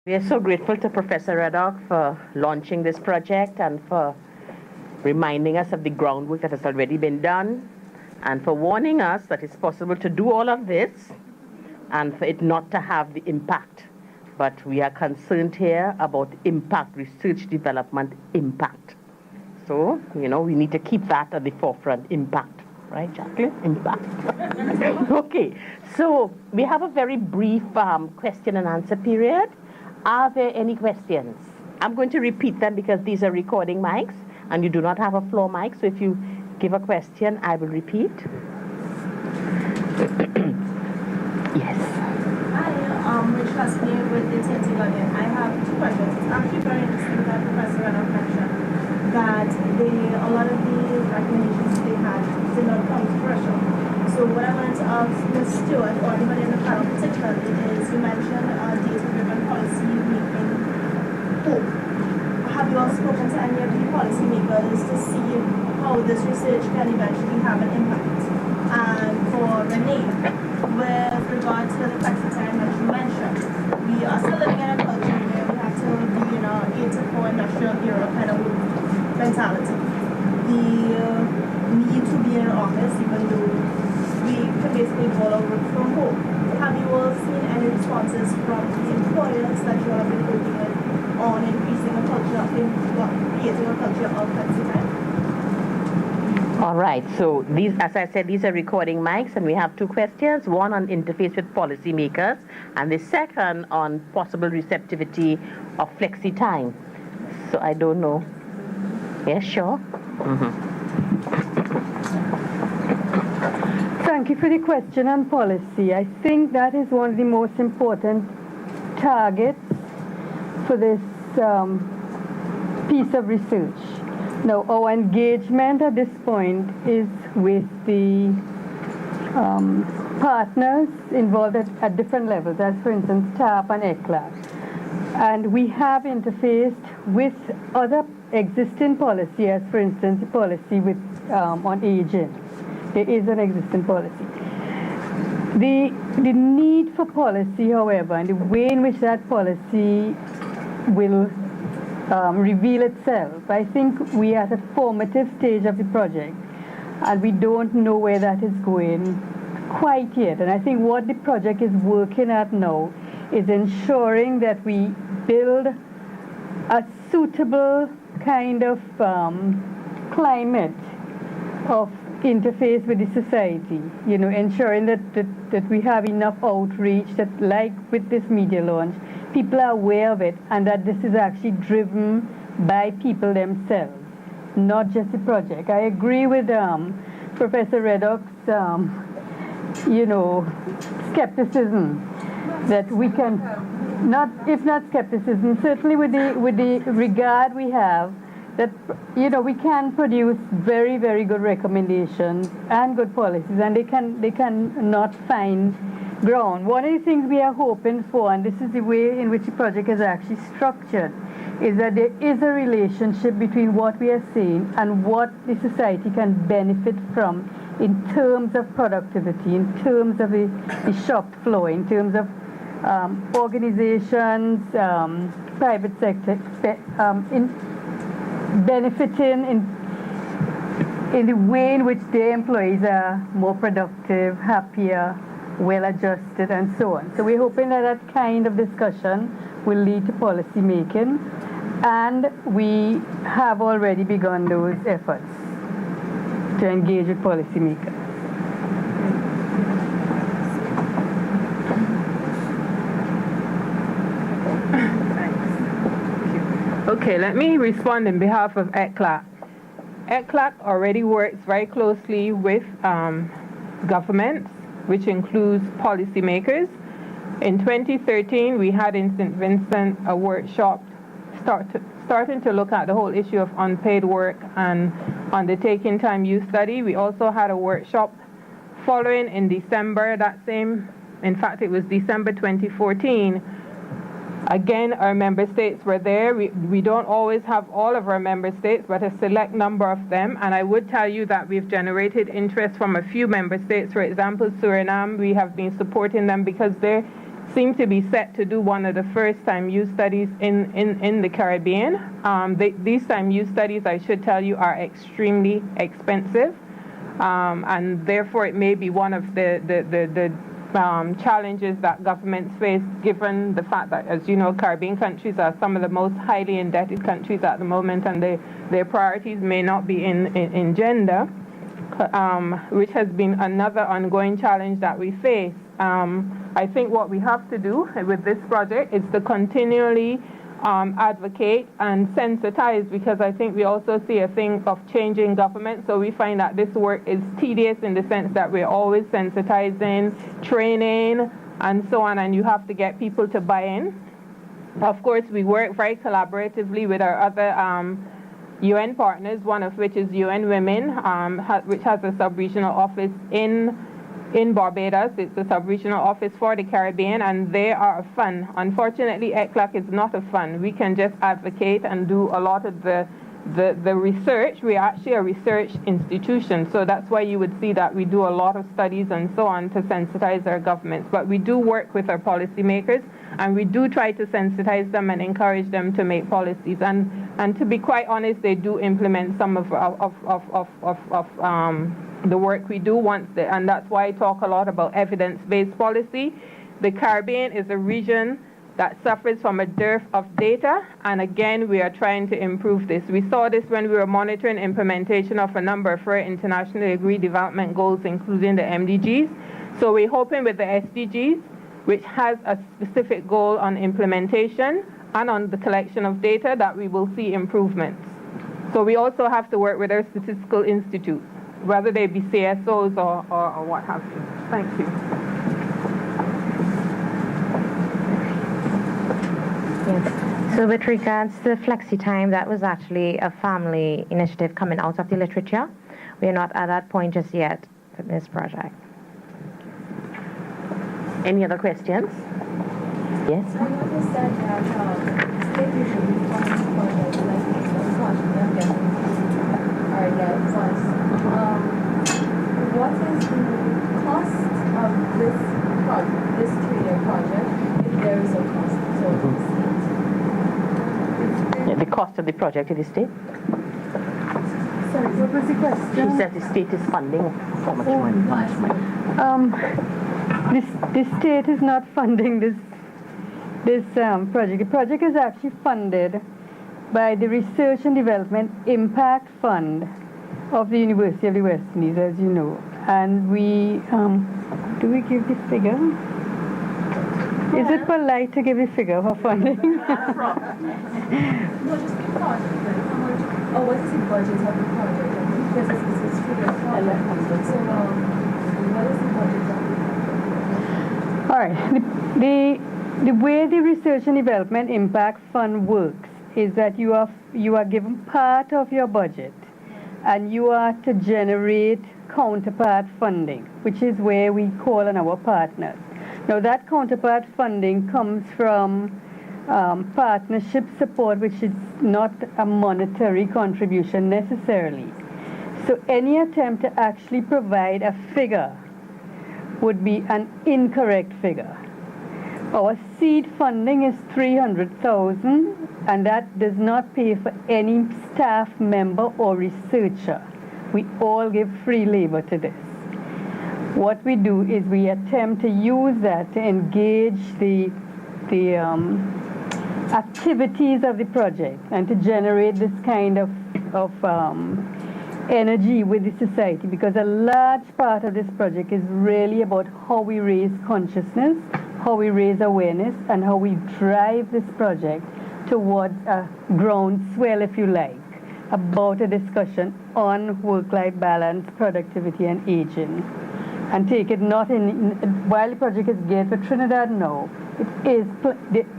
We are so grateful to Professor Reddock for launching this project and for reminding us of the groundwork that has already been done and for warning us that it's possible to do all of this and for it not to have the impact. But we are concerned here about impact, research development impact. So, you know, we need to keep that at the forefront, impact. Right, Jacqueline? Impact. Okay, so we have a very brief question and answer period. Are there any questions? I'm going to repeat them because these are recording mics and you do not have a floor mic. So if you give a question, I will repeat. Yes. Hi, Rich Husky with the TNT London. I have two questions. It's actually very interesting that Professor Reddock mentioned that a lot of the recommendations they had did not come to fruition. So what I wanted to ask Ms. Stewart, or anybody in the panel particularly, is you mentioned data-driven policy making hope. Have you all spoken to any of the policymakers to see how this research can eventually have an impact? And for Renee, with regard to the flexi time that you mentioned, we are still living in a culture where we have to be in our 8 to 4 industrial era kind of mentality. The need to be in an office, even though we can basically go all work from home. Have you all seen any responses from the employers that you have been working with on increasing a culture, creating a culture of flexi time? All right, so these, as I said, these are recording mics, and we have two questions, one on interface with policymakers, and the second on possible receptivity of flexi time. So I don't know. Yes, sure. Thank you for the question on policy. I think that is one of the most important targets for this piece of research. Now, our engagement at this point is with the partners involved at different levels, as for instance, TAP and ECLAC. And we have interfaced with other existing policy, as for instance, the policy with on aging. There is an existing policy. The need for policy, however, and the way in which that policy will reveal itself, I think we are at a formative stage of the project, and we don't know where that is going quite yet. And I think what the project is working at now is ensuring that we build a suitable kind of climate of interface with the society, you know, ensuring that we have enough outreach, that like with this media launch, people are aware of it, and that this is actually driven by people themselves, not just the project. I agree with Professor Reddock's, you know, skepticism that we can, if not skepticism, certainly with the regard we have, that, you know, we can produce very, very good recommendations and good policies, and they can not find ground. One of the things we are hoping for, and this is the way in which the project is actually structured, is that there is a relationship between what we are saying and what the society can benefit from in terms of productivity, in terms of the shop floor, in terms of organizations, private sector, in benefiting in the way in which their employees are more productive, happier, well-adjusted, and so on. So we're hoping that that kind of discussion will lead to policy making, and we have already begun those efforts to engage with policymakers. Okay, let me respond on behalf of ECLAC. ECLAC already works very closely with governments, which includes policymakers. In 2013, we had in St. Vincent a workshop starting to look at the whole issue of unpaid work and undertaking time use study. We also had a workshop following in December in fact, it was December 2014. Again, our member states were there. We don't always have all of our member states, but a select number of them. And I would tell you that we've generated interest from a few member states. For example, Suriname, we have been supporting them because their seem to be set to do one of the first time use studies in the Caribbean. These time use studies, I should tell you, are extremely expensive, and therefore it may be one of the challenges that governments face, given the fact that, as you know, Caribbean countries are some of the most highly indebted countries at the moment, and their priorities may not be in gender, which has been another ongoing challenge that we face. I think what we have to do with this project is to continually advocate and sensitize, because I think we also see a thing of changing government. So we find that this work is tedious in the sense that we're always sensitizing, training, and so on, and you have to get people to buy in. Of course, we work very collaboratively with our other UN partners, one of which is UN Women, which has a sub-regional office in Barbados. It's a sub-regional office for the Caribbean, and they are a fund. Unfortunately, ECLAC is not a fund. We can just advocate and do a lot of the research. We are actually a research institution, so that's why you would see that we do a lot of studies and so on to sensitize our governments. But we do work with our policymakers, and we do try to sensitize them and encourage them to make policies. And to be quite honest, they do implement some of the work we do and that's why I talk a lot about evidence-based policy. The Caribbean is a region that suffers from a dearth of data, and again, we are trying to improve this. We saw this when we were monitoring implementation of a number of our internationally agreed development goals, including the MDGs. So we're hoping with the SDGs, which has a specific goal on implementation and on the collection of data, that we will see improvements. So we also have to work with our statistical institutes, whether they be CSOs or what have you. Thank you. Yes. So with regards to Flexi Time, that was actually a family initiative coming out of the literature. We are not at that point just yet with this project. Any other questions? Yes? I noticed that state usually funds projects like this, unfortunately, are get funds. What is the cost of this project, this 3-year project, if there is a cost? So The cost of the project in the state? Sorry, what was the question? She said the state is funding how much money? The state is not funding this project. The project is actually funded by the Research and Development Impact Fund of the University of the West Indies, as you know. And we, do we give the figure? Is it polite to give a figure for funding? No, just the project. How much? Oh, what is the budget of the project? Because this is 3-year project. So, what is the budget of the project? All right. The way the Research and Development Impact Fund works is that you are given part of your budget, and you are to generate counterpart funding, which is where we call on our partners. Now, that counterpart funding comes from partnership support, which is not a monetary contribution necessarily. So any attempt to actually provide a figure would be an incorrect figure. Our seed funding is $300,000, and that does not pay for any staff member or researcher. We all give free labor to this. What we do is we attempt to use that to engage the activities of the project and to generate this kind of energy with the society, because a large part of this project is really about how we raise consciousness, how we raise awareness, and how we drive this project towards a groundswell, if you like, about a discussion on work-life balance, productivity, and aging. And take it not in, while the project is geared for Trinidad, no, there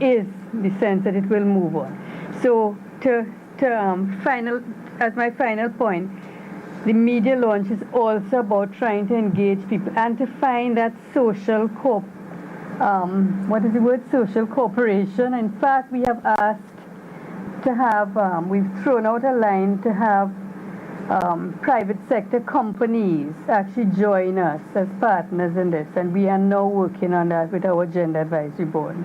is the sense that it will move on. So as my final point, the media launch is also about trying to engage people and to find that social social cooperation. In fact, we have asked to have, we've thrown out a line to have private sector companies actually join us as partners in this, and we are now working on that with our Gender Advisory Board.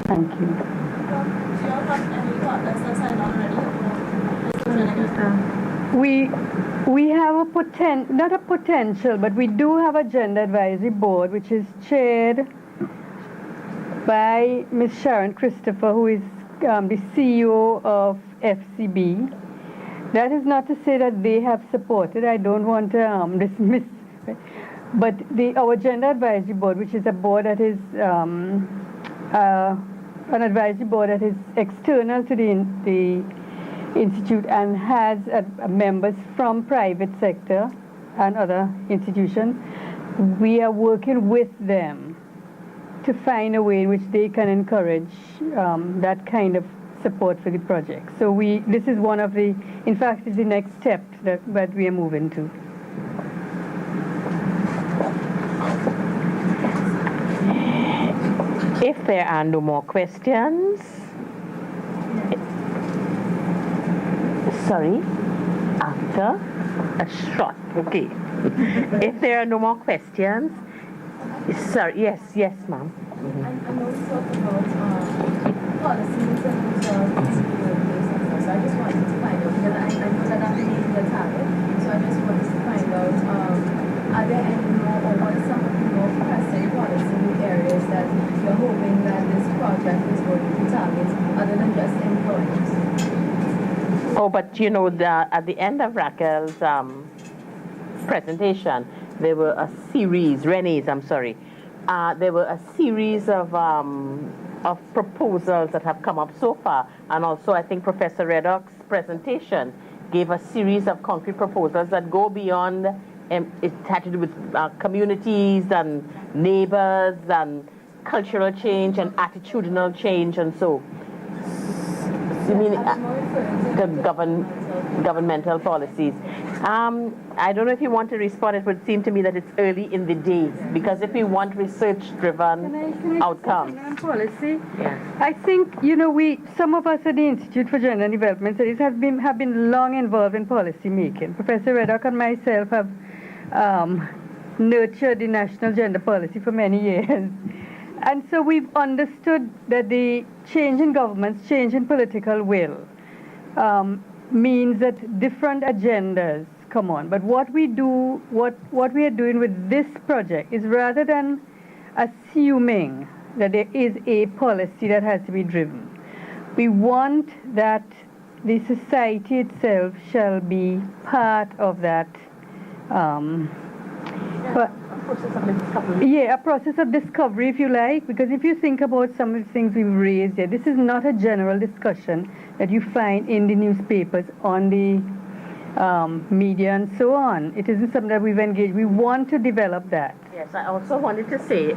Thank you. Do you have any partners that signed already? We have not a potential, but we do have a Gender Advisory Board, which is chaired by Ms. Sharon Christopher, who is the CEO of FCB. That is not to say that they have supported. I don't want to dismiss, but our Gender Advisory Board, which is a board that is an advisory board that is external to the institute and has members from private sector and other institutions. We are working with them to find a way in which they can encourage that kind of support for the project. So this is one of the, in fact, it's the next step that we are moving to. If there are no more questions, sorry, after a shot, okay. If there are no more questions, sorry, yes, ma'am. I know we talked about policies and so I just wanted to find out, because I know that I'm meeting the target, so I just wanted to find out, are there any more, or what are some of the more pressing policy areas that you're hoping that this project is going to target, other than just employees? Oh, but you know, at the end of Raquel's presentation, there were a series, Renee's, I'm sorry, there were a series of proposals that have come up so far, and also I think Professor Reddock's presentation gave a series of concrete proposals that go beyond, it had to do with communities and neighbors and cultural change and attitudinal change, and so you mean the governmental policies. I don't know if you want to respond. It would seem to me that it's early in the day, because if we want research-driven outcomes. On policy, yeah. I think, some of us at the Institute for Gender and Development Studies have been long involved in policy making. Professor Reddock and myself have nurtured the national gender policy for many years. And so we've understood that the change in governments, change in political will, means that different agendas come on. But what we are doing with this project is, rather than assuming that there is a policy that has to be driven, we want that the society itself shall be part of that a process of discovery, if you like, because if you think about some of the things we've raised here, this is not a general discussion that you find in the newspapers, on the media, and so on. It isn't something that we've engaged. We want to develop that. Yes, I also wanted to say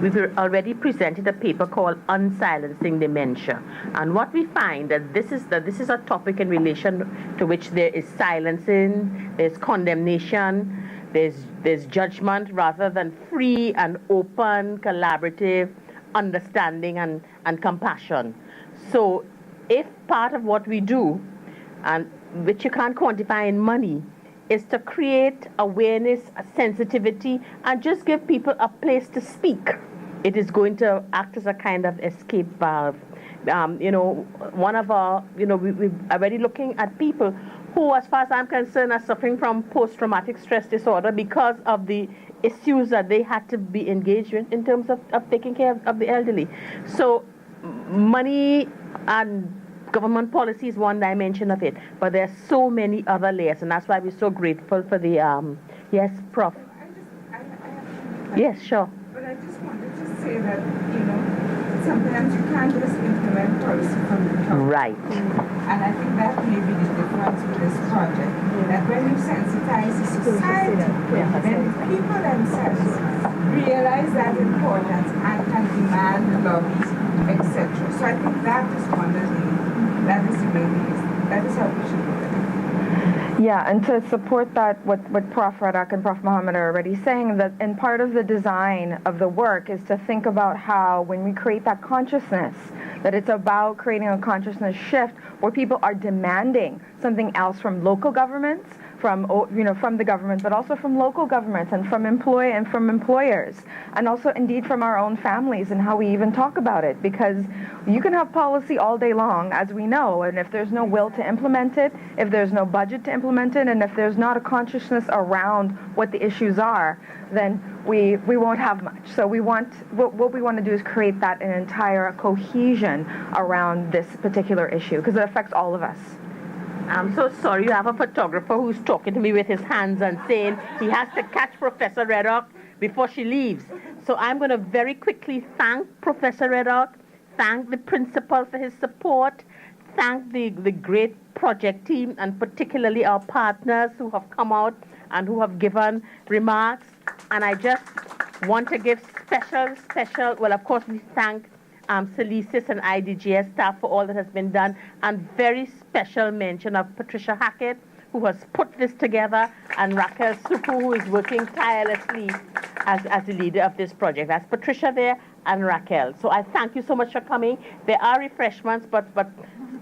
we've already presented a paper called Unsilencing Dementia, and what we find that this is a topic in relation to which there is silencing, there's condemnation, there's judgment, rather than free and open, collaborative understanding and compassion. So if part of what we do, and which you can't quantify in money, is to create awareness, sensitivity, and just give people a place to speak, it is going to act as a kind of escape valve. One of our, we're already looking at people who, as far as I'm concerned, are suffering from post-traumatic stress disorder because of the issues that they had to be engaged in terms of taking care of the elderly. So money and government policy is one dimension of it, but there are so many other layers, and that's why we're so grateful for the, yes, Prof. Yes, sure. But I just wanted to say that, sometimes you can't just implement policy from the top. Right. And I think that may be the difference with this project. That when you sensitize the society, then people themselves realize that importance and can demand lobbies, etc. So I think that is one of that is how we should look at it. Yeah, and to support that, what Prof. Reddock and Prof. Mohammed are already saying, that and part of the design of the work is to think about how, when we create that consciousness, that it's about creating a consciousness shift where people are demanding something else from local governments, from the government, but also from local governments and from employers, and also indeed from our own families and how we even talk about it. Because you can have policy all day long, as we know, and if there's no will to implement it, if there's no budget to implement it, and if there's not a consciousness around what the issues are, then we won't have much. So what we want to do is create that an entire cohesion around this particular issue, because it affects all of us. I'm so sorry, you have a photographer who's talking to me with his hands and saying he has to catch Professor Reddock before she leaves. So I'm going to very quickly thank Professor Reddock, thank the principal for his support, thank the great project team, and particularly our partners who have come out and who have given remarks. And I just want to give special, well, of course, we thank SALISES and IGDS staff for all that has been done, and very special mention of Patricia Hackett, who has put this together, and Raquel Supu, who is working tirelessly as the leader of this project. That's Patricia there and Raquel. So I thank you so much for coming. There are refreshments, but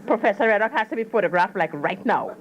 Professor Reddock has to be photographed like right now.